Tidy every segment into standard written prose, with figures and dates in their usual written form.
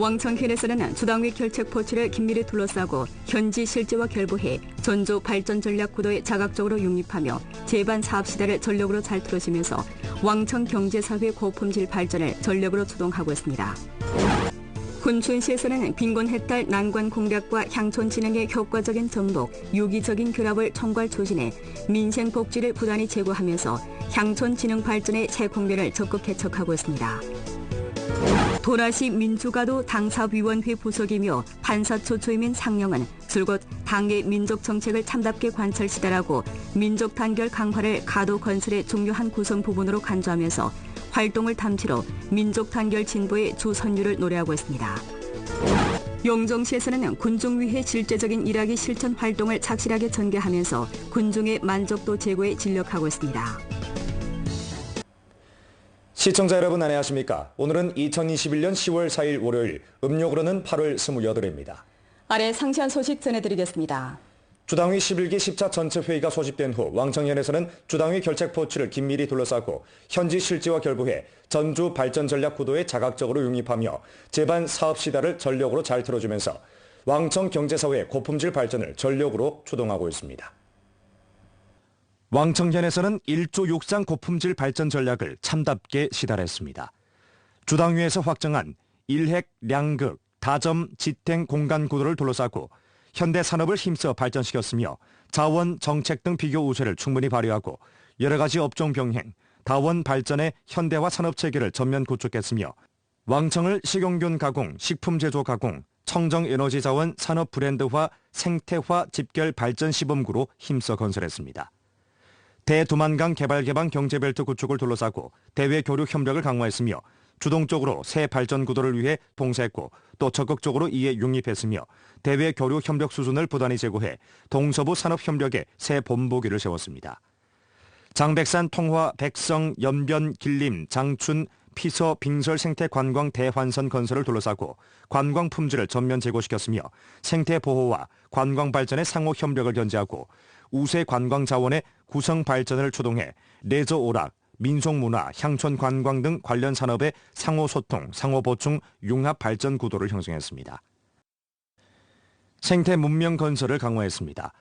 왕청현에서는 주당위 결책 포츠를 긴밀히 둘러싸고 현지 실제와 결부해 전조 발전 전략 구도에 자각적으로 융립하며 제반 사업 시대를 전력으로 잘 틀어주면서 왕청 경제사회 고품질 발전을 전력으로 주동하고 있습니다. 군춘시에서는 빈곤해탈 난관 공략과 향촌 진흥의 효과적인 정복, 유기적인 결합을 총괄 추진해 민생 복지를 부단히 제고하면서 향촌 진흥 발전의 새 국면을 적극 개척하고 있습니다. 도라시 민주가도 당사위원회 부석이며 판사 초초임인 상영은 줄곧 당의 민족 정책을 참답게 관철시다라고 민족 단결 강화를 가도 건설의 중요한 구성 부분으로 간주하면서 활동을 탐지로 민족 단결 진보의 주선율을 노래하고 있습니다. 영종시에서는 군중 위해 실제적인 일하기 실천 활동을 착실하게 전개하면서 군중의 만족도 제고에 진력하고 있습니다. 시청자 여러분 안녕하십니까? 오늘은 2021년 10월 4일 월요일, 음력으로는 8월 28일입니다. 아래 상세한 소식 전해드리겠습니다. 주당위 11기 10차 전체 회의가 소집된 후 왕청현에서는 주당위 결책 포츠를 긴밀히 둘러싸고 현지 실지와 결부해 전주 발전 전략 구도에 자각적으로 융립하며 제반 사업 시다를 전력으로 잘 틀어주면서 왕청 경제사회 고품질 발전을 전력으로 추동하고 있습니다. 왕청현에서는 1조 6상 고품질 발전 전략을 참답게 시달했습니다. 주당위에서 확정한 일핵, 량극, 다점, 지탱 공간 구도를 둘러싸고 현대 산업을 힘써 발전시켰으며 자원, 정책 등 비교 우세를 충분히 발휘하고 여러 가지 업종 병행, 다원 발전의 현대화 산업 체계를 전면 구축했으며 왕청을 식용균 가공, 식품 제조 가공, 청정 에너지 자원 산업 브랜드화, 생태화 집결 발전 시범구로 힘써 건설했습니다. 대두만강 개발 개방 경제벨트 구축을 둘러싸고 대외 교류 협력을 강화했으며 주동적으로 새 발전 구도를 위해 봉사했고 또 적극적으로 이에 융립했으며 대외 교류 협력 수준을 부단히 제고해 동서부 산업협력에 새 본보기를 세웠습니다. 장백산, 통화, 백성, 연변, 길림, 장춘, 피서, 빙설 생태 관광 대환선 건설을 둘러싸고 관광 품질을 전면 제고시켰으며 생태 보호와 관광 발전의 상호 협력을 견제하고 우세 관광 자원의 구성 발전을 추동해 레저 오락, 민속문화, 향촌 관광 등 관련 산업의 상호 소통, 상호 보충, 융합 발전 구도를 형성했습니다. 생태 문명 건설을 강화했습니다.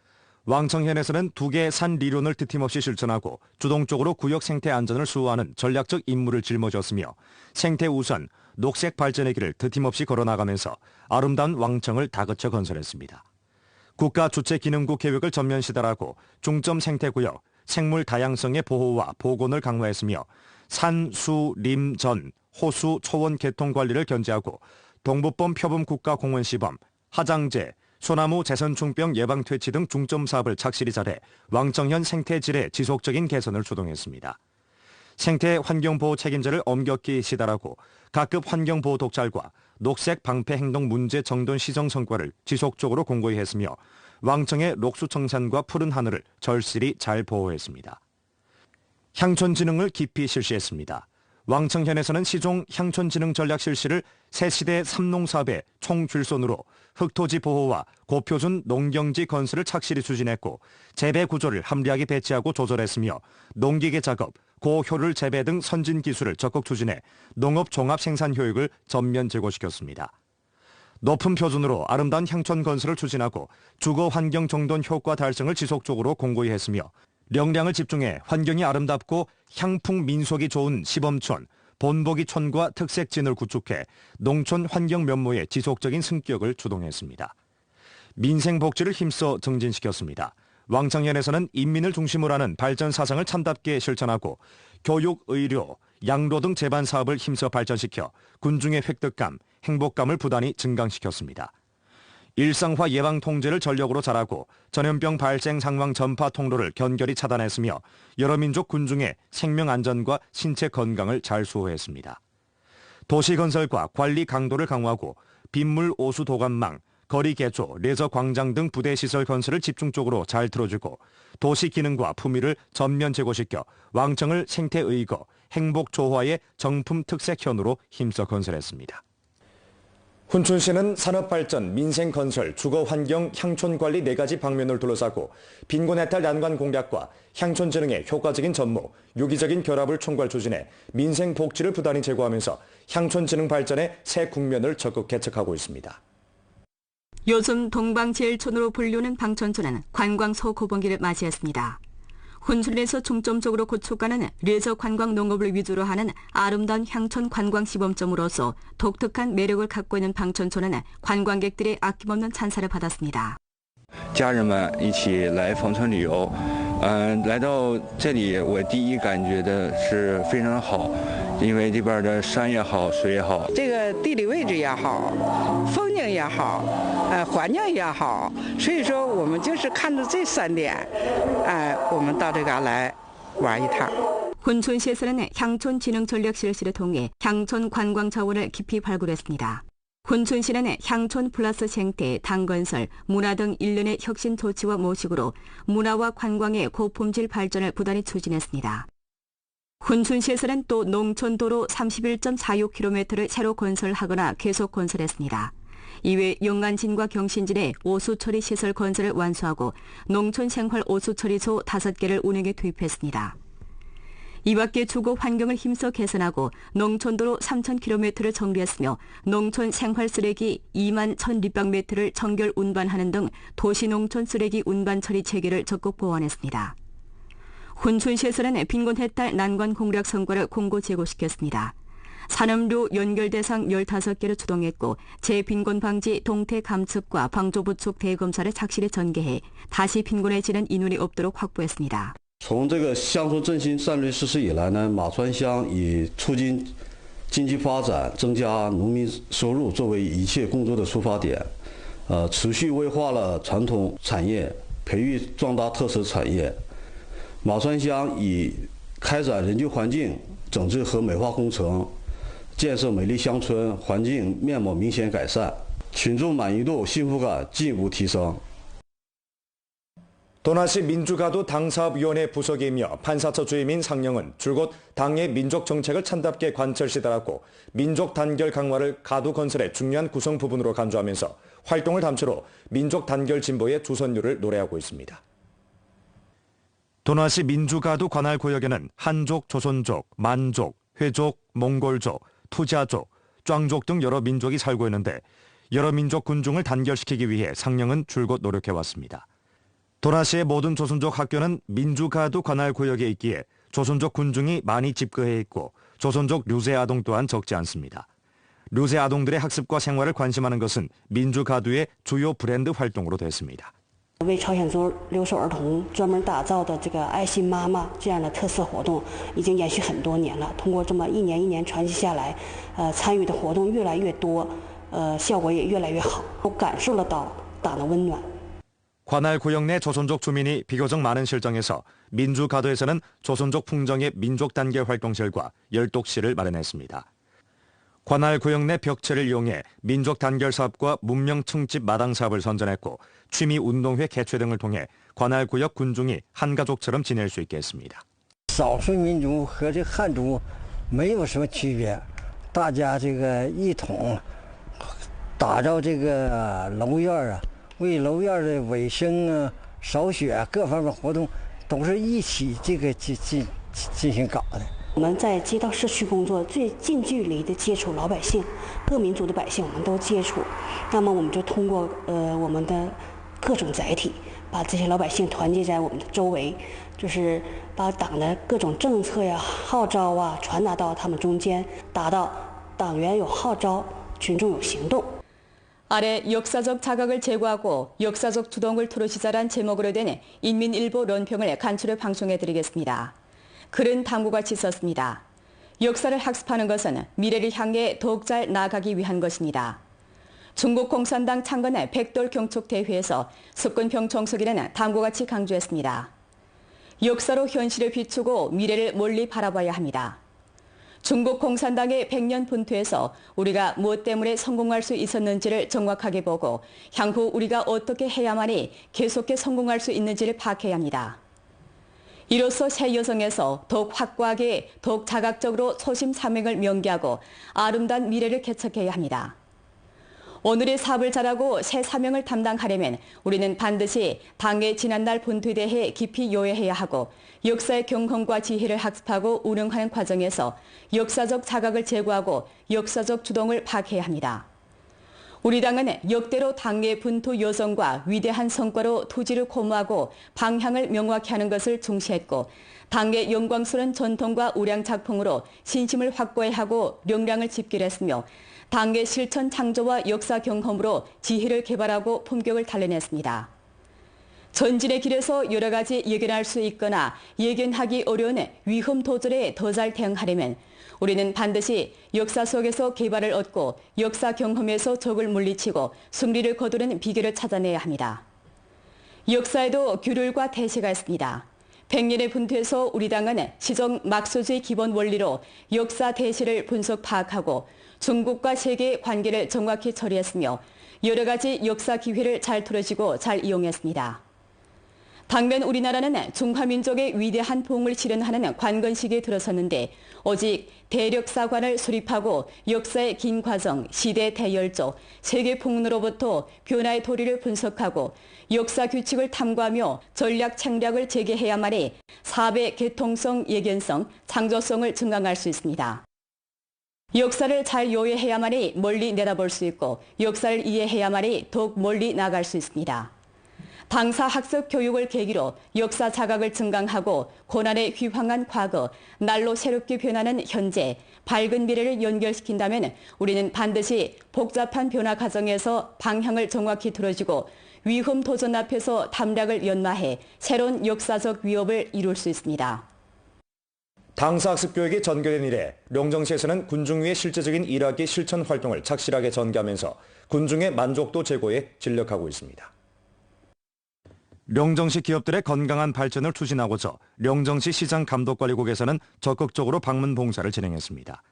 왕청현에서는 2개 산 리론을 뒤팀없이 실천하고 주동적으로 구역 생태 안전을 수호하는 전략적 임무를 짊어졌으며 생태 우선, 녹색 발전의 길을 뒤팀없이 걸어나가면서 아름다운 왕청을 다그쳐 건설했습니다. 국가 주체기능국 계획을 전면 시달하고 중점 생태구역, 생물 다양성의 보호와 복원을 강화했으며 산, 수, 림, 전, 호수, 초원 개통 관리를 견제하고 동부범 표범 국가공원 시범, 하장제, 소나무 재선충병 예방 퇴치 등 중점 사업을 착실히 잘해 왕청현 생태질의 지속적인 개선을 주동했습니다. 생태 환경보호 책임자를 엄격히 시달하고 각급 환경보호 독잘과 녹색 방패 행동 문제 정돈 시정 성과를 지속적으로 공고히 했으며 왕청의 녹수청산과 푸른 하늘을 절실히 잘 보호했습니다. 향촌진흥을 깊이 실시했습니다. 왕청현에서는 시종 향촌진흥 전략 실시를 새시대 삼농사업의 총줄손으로 흑토지 보호와 고표준 농경지 건설을 착실히 추진했고 재배 구조를 합리하게 배치하고 조절했으며 농기계 작업, 고효율 재배 등 선진 기술을 적극 추진해 농업 종합 생산 효율을 전면 제고시켰습니다. 높은 표준으로 아름다운 향촌 건설을 추진하고 주거 환경 정돈 효과 달성을 지속적으로 공고히 했으며 역량을 집중해 환경이 아름답고 향풍 민속이 좋은 시범촌, 본보기촌과 특색진을 구축해 농촌 환경 면모의 지속적인 승격을 주동했습니다. 민생복지를 힘써 증진시켰습니다. 왕청현에서는 인민을 중심으로 하는 발전 사상을 참답게 실천하고 교육, 의료, 양로 등 제반 사업을 힘써 발전시켜 군중의 획득감, 행복감을 부단히 증강시켰습니다. 일상화 예방 통제를 전력으로 잘하고 전염병 발생 상황 전파 통로를 견결히 차단했으며 여러 민족 군중의 생명 안전과 신체 건강을 잘 수호했습니다. 도시 건설과 관리 강도를 강화하고 빗물 오수 도관망, 거리 개조, 레저 광장 등 부대 시설 건설을 집중적으로 잘 틀어주고 도시 기능과 품위를 전면 제고시켜 왕청을 생태의거, 행복 조화의 정품 특색현으로 힘써 건설했습니다. 훈춘시는 산업발전, 민생건설, 주거환경, 향촌관리 4가지 방면을 둘러싸고 빈곤해탈 난관 공략과 향촌진흥의 효과적인 전모, 유기적인 결합을 총괄 추진해 민생복지를 부단히 제고하면서 향촌진흥 발전의 새 국면을 적극 개척하고 있습니다. 요즘 동방제일촌으로 불리는 방촌초는 관광 소고번기를 맞이했습니다. 훈순에서 중점적으로 구축하는 레저 관광 농업을 위주로 하는 아름다운 향촌 관광 시범점으로서 독특한 매력을 갖고 있는 방촌초는 관광객들의 아낌없는 찬사를 받았습니다. 家人们一起来芳村旅游，来到这里，我第一感觉的是非常好，因为这边的山也好，水也好，这个地理位置也好，风景也好，环境也好，所以说我们就是看着这3点，我们到这嘎来玩一趟。 훈춘시에서는 향촌진흥전략실시를 통해 향촌 관광 자원을 깊이 발굴했습니다. 훈춘시는 향촌 플러스 생태, 당건설, 문화 등 일련의 혁신 조치와 모식으로 문화와 관광의 고품질 발전을 부단히 추진했습니다. 훈춘시에서는 또 농촌도로 31.46km를 새로 건설하거나 계속 건설했습니다. 이외 영안진과 경신진의 오수처리 시설 건설을 완수하고 농촌 생활 오수처리소 5개를 운행에 투입했습니다. 이 밖에 주거 환경을 힘써 개선하고 농촌도로 3,000km를 정리했으며 농촌 생활 쓰레기 2만 1,000立方메트를 청결 운반하는 등 도시농촌 쓰레기 운반 처리 체계를 적극 보완했습니다. 훈춘시에서는 빈곤해탈 난관 공략 성과를 공고 제고시켰습니다. 산업류 연결 대상 15개를 추동했고 재빈곤 방지 동태 감측과 방조부축 대검사를 착실히 전개해 다시 빈곤해지는 인원이 없도록 확보했습니다. 从这个乡村振兴战略实施以来呢，马川乡以促进经济发展、增加农民收入作为一切工作的出发点，持续优化了传统产业，培育壮大特色产业。马川乡以开展人居环境整治和美化工程，建设美丽乡村，环境面貌明显改善，群众满意度、幸福感进一步提升。 도나시 민주가도 당사업위원회 부석이며 판사처 주임인 상령은 줄곧 당의 민족 정책을 참답게 관철시달았고 민족 단결 강화를 가도 건설의 중요한 구성 부분으로 간주하면서 활동을 담초로 민족 단결 진보의 주선율을 노래하고 있습니다. 도나시 민주가도 관할 구역에는 한족, 조선족, 만족, 회족, 몽골족, 투자족, 壮족 등 여러 민족이 살고 있는데 여러 민족 군중을 단결시키기 위해 상령은 줄곧 노력해왔습니다. 도나시의 모든 조선족 학교는 민주가도 관할 구역에 있기에 조선족 군중이 많이 집거해 있고 조선족 류세 아동 또한 적지 않습니다. 류세 아동들의 학습과 생활을 관심하는 것은 민주가도의 주요 브랜드 활동으로 됐습니다. 为朝鲜族留守儿童专门打造的这个爱心妈妈这样的特色活动已经延续很多年了。通过这么一年一年传续下来，参与的活动越来越多，效果也越来越好，我感受得到党的温暖。 관할 구역 내 조선족 주민이 비교적 많은 실정에서 민주가도에서는 조선족 풍정의 민족 단계 활동실과 열독실을 마련했습니다. 관할 구역 내 벽체를 이용해 민족 단결 사업과 문명 층집 마당 사업을 선전했고 취미 운동회 개최 등을 통해 관할 구역 군중이 한 가족처럼 지낼 수 있게 했습니다. 少数民族和这汉族没有什么区别，大家这个一统打造这个楼院啊。 为楼院的卫生啊、扫雪各方面活动，都是一起进行搞的。我们在街道社区工作，最近距离的接触老百姓，各民族的百姓我们都接触。那么我们就通过我们的各种载体，把这些老百姓团结在我们的周围，就是把党的各种政策呀、号召啊传达到他们中间，达到党员有号召，群众有行动。 아래 역사적 자각을 제고하고 역사적 주동을 토로시자란 제목으로 된 인민일보 론평을 간추려 방송해드리겠습니다. 글은 다음과 같이 썼습니다. 역사를 학습하는 것은 미래를 향해 더욱 잘 나아가기 위한 것입니다. 중국 공산당 창건의 백돌 경축대회에서 석근평 정석이라는 다음과 같이 강조했습니다. 역사로 현실을 비추고 미래를 멀리 바라봐야 합니다. 중국 공산당의 100년 분투에서 우리가 무엇 때문에 성공할 수 있었는지를 정확하게 보고 향후 우리가 어떻게 해야만이 계속해 성공할 수 있는지를 파악해야 합니다. 이로써 새 여성에서 더욱 확고하게 더욱 자각적으로 소심 삼행을 명기하고 아름다운 미래를 개척해야 합니다. 오늘의 사업을 잘하고 새 사명을 담당하려면 우리는 반드시 당의 지난날 본투에 대해 깊이 요해해야 하고 역사의 경험과 지혜를 학습하고 운영하는 과정에서 역사적 자각을 제고하고 역사적 주동을 파악해야 합니다. 우리 당은 역대로 당의 분투 여성과 위대한 성과로 토지를 고무하고 방향을 명확히 하는 것을 중시했고 당의 영광스러운 전통과 우량 작품으로 신심을 확고히 하고 역량을 집결했으며 당의 실천 창조와 역사 경험으로 지혜를 개발하고 품격을 단련했습니다. 전진의 길에서 여러 가지 예견할 수 있거나 예견하기 어려운 위험 도전에 더 잘 대응하려면 우리는 반드시 역사 속에서 개발을 얻고 역사 경험에서 적을 물리치고 승리를 거두는 비결을 찾아내야 합니다. 역사에도 규율과 대세가 있습니다. 100년의 분투에서 우리 당은 시정 막소주의 기본 원리로 역사 대세를 분석 파악하고 중국과 세계의 관계를 정확히 처리했으며 여러 가지 역사 기회를 잘 틀어지고 잘 이용했습니다. 당면 우리나라는 중화민족의 위대한 부흥을 실현하는 관건 시기에 들어섰는데 오직 대력사관을 수립하고 역사의 긴 과정, 시대 대열조, 세계 풍로로부터 변화의 도리를 분석하고 역사 규칙을 탐구하며 전략 책략을 재개해야만이 사업의 개통성, 예견성, 창조성을 증강할 수 있습니다. 역사를 잘 요해해야만이 멀리 내다볼 수 있고 역사를 이해해야만이 더욱 멀리 나갈 수 있습니다. 당사 학습 교육을 계기로 역사 자각을 증강하고 고난의 휘황한 과거, 날로 새롭게 변하는 현재, 밝은 미래를 연결시킨다면 우리는 반드시 복잡한 변화 과정에서 방향을 정확히 틀어주고 위험 도전 앞에서 담략을 연마해 새로운 역사적 위협을 이룰 수 있습니다. 당사학습 교육이 전개된 이래 령정시에서는 군중위의 실제적인 일하기 실천 활동을 착실하게 전개하면서 군중의 만족도 제고에 진력하고 있습니다. 령정시 기업들의 건강한 발전을 추진하고자 령정시 시장감독관리국에서는 적극적으로 방문 봉사를 진행했습니다.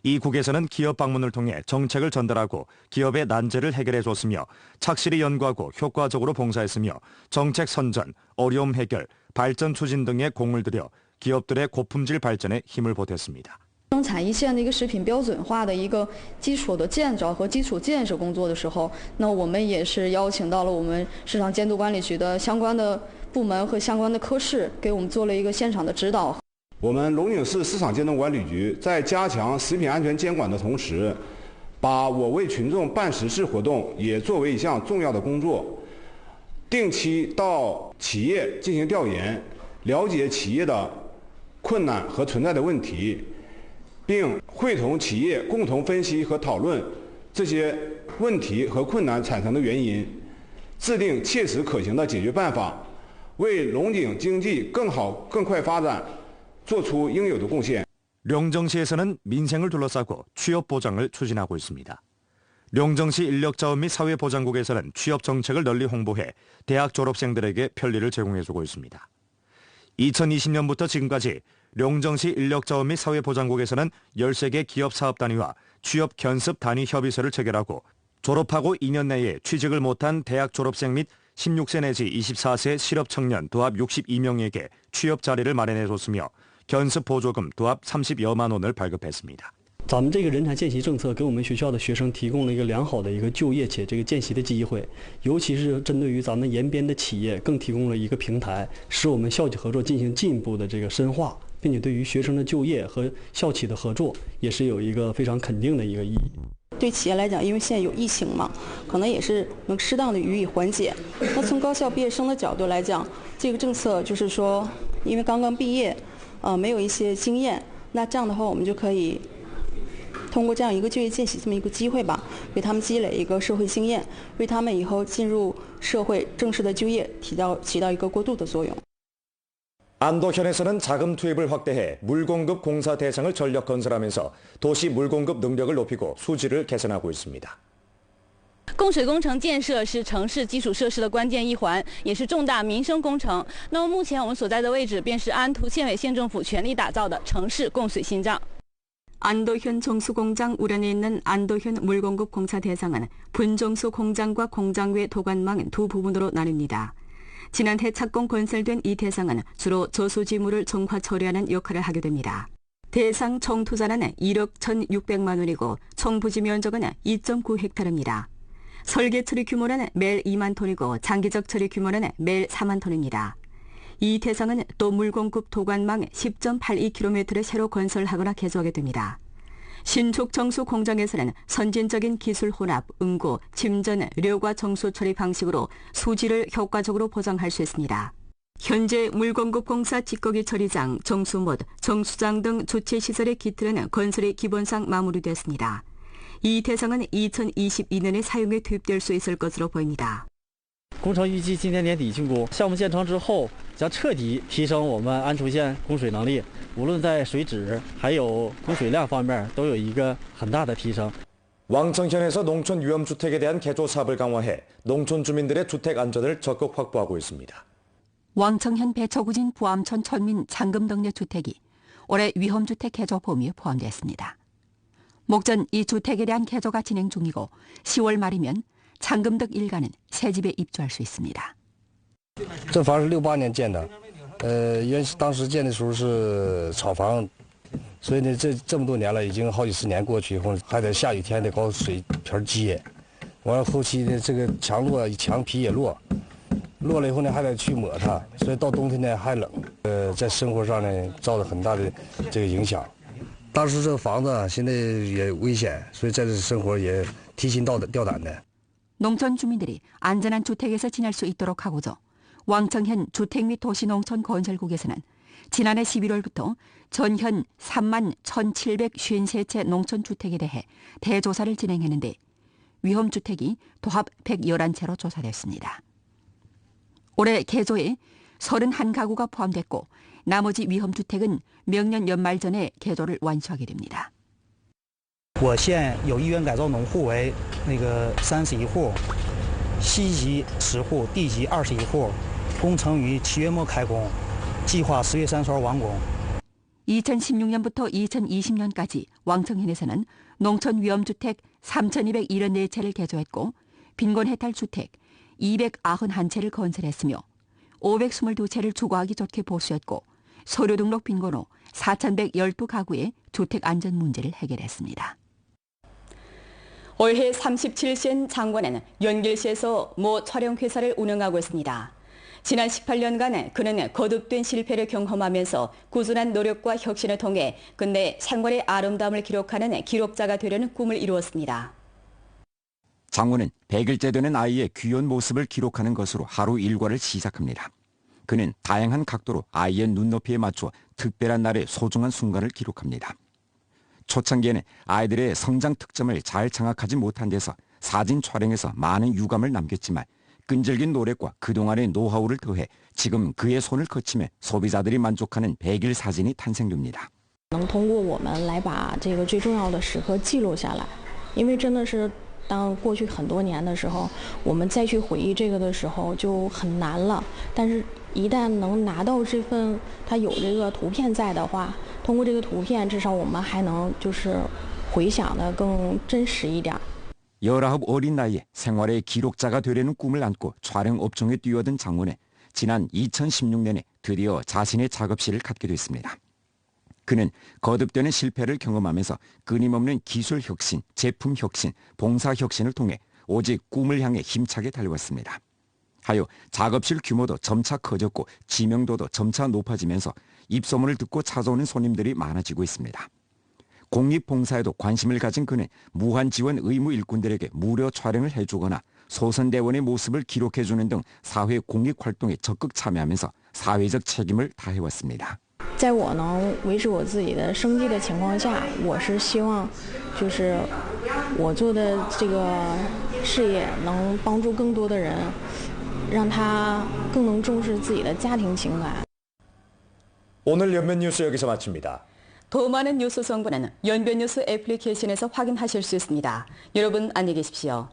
이 국에서는 기업 방문을 통해 정책을 전달하고 기업의 난제를 해결해 줬으며 착실히 연구하고 효과적으로 봉사했으며 정책 선전, 어려움 해결, 발전 추진 등에 공을 들여 기업들의 고품질 발전에 힘을 보탰습니다. 生产一线的一个食品标准化的一个基础的建造和基础建设工作的时候，那我们也是邀请到了我们市场监督管理局的相关的部门和相关的科室，给我们做了一个现场的指导。我们龙井市市场监督管理局在加强食品安全监管的同时，把我为群众办实事活动也作为一项重要的工作，定期到企业进行调研，了解企业的困难和存在的问题。 并会同企业共同分析和讨论这些问题和困难产生的原因，制定切实可行的解决办法，为龙井经济更好、更快发展做出应有的贡献。 령정시에서는 민생을 둘러싸고 취업 보장을 추진하고 있습니다. 령정시 인력자원 및 사회보장국에서는 취업 정책을 널리 홍보해 대학 졸업생들에게 편리를 제공해주고 있습니다. 2020년부터 지금까지 령정시 인력자원 및 사회보장국에서는 13개 기업사업단위와 취업견습단위 협의서를 체결하고 졸업하고 2년 내에 취직을 못한 대학 졸업생 및 16세 내지 24세 실업청년 도합 62명에게 취업 자리를 마련해줬으며 견습보조금 도합 30여만 원을 발급했습니다. 咱们这个人才见习政策给我们学校的学生提供了一个良好的一个就业且这个见习的机会，尤其是针对于咱们延边的企业，更提供了一个平台，使我们校企合作进行进一步的这个深化，并且对于学生的就业和校企的合作也是有一个非常肯定的一个意义。 对企业来讲，因为现在有疫情嘛，可能也是能适当的予以缓解。那从高校毕业生的角度来讲，这个政策就是说，因为刚刚毕业，没有一些经验，那这样的话，我们就可以通过这样一个就业见习这么一个机会吧，为他们积累一个社会经验，为他们以后进入社会正式的就业起到一个过渡的作用。 안도현에서는 자금 투입을 확대해 물공급 공사 대상을 전력 건설하면서 도시 물공급 능력을 높이고 수질을 개선하고 있습니다. 供水工程建设是城市基础设施的关键一环，也是重大民生工程。那么目前我们所在的位置便是安图县委县政府全力打造的城市供水心脏。 안도현 정수공장 우련에 있는 안도현 물공급 공사 대상은 분정수 공장과 공장 외 도관망 두 부분으로 나뉩니다. 지난해 착공 건설된 이 대상은 주로 저수지물을 정화 처리하는 역할을 하게 됩니다. 대상 총 투자는 1억 1,600만 원이고 총 부지 면적은 2.9헥타르입니다. 설계 처리 규모는 매일 2만 톤이고 장기적 처리 규모는 매일 4만 톤입니다. 이 태성은 또 물공급 도관망 10.82km를 새로 건설하거나 개조하게 됩니다. 신축 정수 공장에서는 선진적인 기술 혼합, 응고, 침전, 료과 정수 처리 방식으로 수질을 효과적으로 보장할 수 있습니다. 현재 물공급공사 찌꺼기 처리장, 정수못, 정수장 등 주체시설의 기틀은 건설이 기본상 마무리됐습니다. 이 태성은 2022년에 사용에 투입될 수 있을 것으로 보입니다. 工程预计今年年底竣工，项目建成之后将彻底提升我们安楚县供水能力，无论在水质还有供水量方面都有一个很大的提升。 왕청현에서 농촌 위험주택에 대한 개조 사업을 강화해 농촌 주민들의 주택 안전을 적극 확보하고 있습니다. 왕청현 배초구진 부암천 천민 장금동네 주택이 올해 위험주택 개조 범위에 포함됐습니다. 목전 이 주택에 대한 개조가 진행 중이고 10월 말이면 장금덕 일가는 새 집에 입주할 수 있습니다. 这房是68年建的，当时建的时候是草房，所以呢这么多年了，已经好几十年过去以后，还得下雨天得搞水盆接，完了后期呢这个墙落墙皮也落了以后呢还得去抹它，所以到冬天呢还冷，在生活上呢造成很大的这个影响。当时这个房子现在也危险，所以在这生活也提心吊胆的。 농촌 주민들이 안전한 주택에서 지낼 수 있도록 하고자 왕청현 주택 및 도시농촌건설국에서는 지난해 11월부터 전현 3만 1,753채 농촌주택에 대해 대조사를 진행했는데 위험주택이 도합 111채로 조사됐습니다. 올해 개조에 31가구가 포함됐고 나머지 위험주택은 명년 연말 전에 개조를 완수하게 됩니다. 我县有意愿改造农户为31户，西级10户，地级21户，工程于7月末开工，计划10月30号完工。 2016년부터 2020년까지 왕청현에서는 농촌 위험주택 3,274채를 개조했고 빈곤해탈주택 291채를 건설했으며 522채를 주거하기 좋게 보수했고 서류등록 빈곤호 4,112가구의 주택 안전 문제를 해결했습니다. 올해 37세 장관은 연길시에서 모 촬영회사를 운영하고 있습니다. 지난 18년간 그는 거듭된 실패를 경험하면서 꾸준한 노력과 혁신을 통해 끝내 생활의 아름다움을 기록하는 기록자가 되려는 꿈을 이루었습니다. 장군은 100일째 되는 아이의 귀여운 모습을 기록하는 것으로 하루 일과를 시작합니다. 그는 다양한 각도로 아이의 눈높이에 맞춰 특별한 날의 소중한 순간을 기록합니다. 초창기에는 아이들의 성장 특점을 잘 장악하지 못한 데서 사진 촬영에서 많은 유감을 남겼지만 끈질긴 노력과 그동안의 노하우를 더해 지금 그의 손을 거치며 소비자들이 만족하는 100일 사진이 탄생됩니다. 能通过我们来把这个最重要的时刻记录下来，因为真的是当过去很多年的时候，我们再去回忆这个的时候就很难了。但是，一旦能拿到这份它有这个图片在的话，通过这个图片，至少我们还能就是回想的更真实一点。 19 어린 나이에 생활의 기록자가 되려는 꿈을 안고 촬영 업종에 뛰어든 장군은 지난 2016년에 드디어 자신의 작업실을 갖게 됐습니다. 그는 거듭되는 실패를 경험하면서 끊임없는 기술 혁신, 제품 혁신, 봉사 혁신을 통해 오직 꿈을 향해 힘차게 달려왔습니다. 하여 작업실 규모도 점차 커졌고 지명도도 점차 높아지면서 입소문을 듣고 찾아오는 손님들이 많아지고 있습니다. 공익봉사에도 관심을 가진 그는 무한지원 의무 일꾼들에게 무료 촬영을 해주거나 소선대원의 모습을 기록해주는 등 사회 공익활동에 적극 참여하면서 사회적 책임을 다해왔습니다. 在我能维持我自己的生计的情况下，我是希望，就是我做的这个事业能帮助更多的人，让他更能重视自己的家庭情感。 오늘 연변 뉴스 여기서 마칩니다. 더 많은 뉴스 정보는 연변 뉴스 애플리케이션에서 확인하실 수 있습니다. 여러분 안녕히 계십시오.